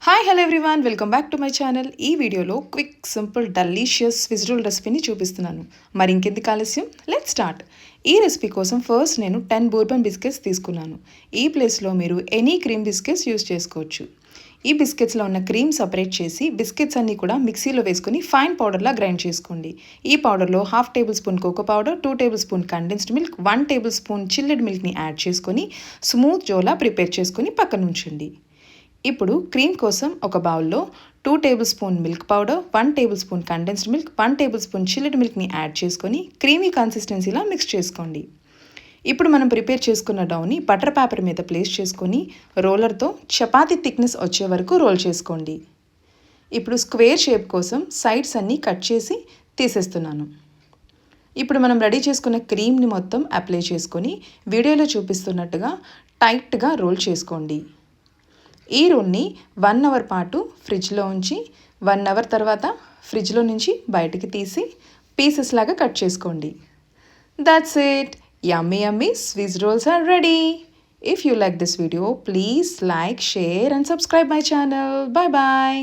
Hi hello everyone, welcome back to my channel. ఈ వీడియోలో quick simple delicious Swiss roll రెసిపీని చూపిస్తున్నాను. మరి ఇంకెందుకు ఆలస్యం, లెట్స్ స్టార్ట్. ఈ రెసిపీ కోసం ఫస్ట్ నేను 10 బోర్బన్ బిస్కెట్స్ తీసుకున్నాను. ఈ ప్లేస్లో మీరు ఎనీ క్రీమ్ బిస్కెట్స్ యూస్ చేసుకోవచ్చు. ఈ బిస్కెట్స్లో ఉన్న క్రీమ్ సపరేట్ చేసి బిస్కెట్స్ అన్నీ కూడా మిక్సీలో వేసుకొని ఫైన్ పౌడర్లా గ్రైండ్ చేసుకోండి. ఈ పౌడర్లో 1/2 tablespoon cocoa powder, 2 tablespoon condensed milk, 1 tablespoon chilled మిల్క్ని యాడ్ చేసుకొని స్మూత్ జోలా ప్రిపేర్ చేసుకొని పక్కన ఉంచండి. ఇప్పుడు క్రీమ్ కోసం ఒక బౌల్లో 2 tablespoon milk powder, 1 tablespoon condensed milk, 1 tablespoon chilled మిల్క్ని యాడ్ చేసుకొని క్రీమీ కన్సిస్టెన్సీలా మిక్స్ చేసుకోండి. ఇప్పుడు మనం ప్రిపేర్ చేసుకున్న డౌని బటర్ పేపర్ మీద ప్లేస్ చేసుకొని రోలర్తో చపాతీ థిక్నెస్ వచ్చే వరకు రోల్ చేసుకోండి. ఇప్పుడు స్క్వేర్ షేప్ కోసం సైడ్స్ అన్నీ కట్ చేసి తీసేస్తున్నాను. ఇప్పుడు మనం రెడీ చేసుకున్న క్రీమ్ని మొత్తం అప్లై చేసుకొని వీడియోలో చూపిస్తున్నట్టుగా టైట్గా రోల్ చేసుకోండి. ఈ రోల్ని 1 అవర్ పాటు ఫ్రిడ్జ్లో ఉంచి 1 అవర్ తర్వాత ఫ్రిడ్జ్లో నుంచి బయటికి తీసి పీసెస్ లాగా కట్ చేసుకోండి. That's it. Yummy yummy Swiss rolls are ready. If you like this video, please like, share and subscribe my channel. Bye bye.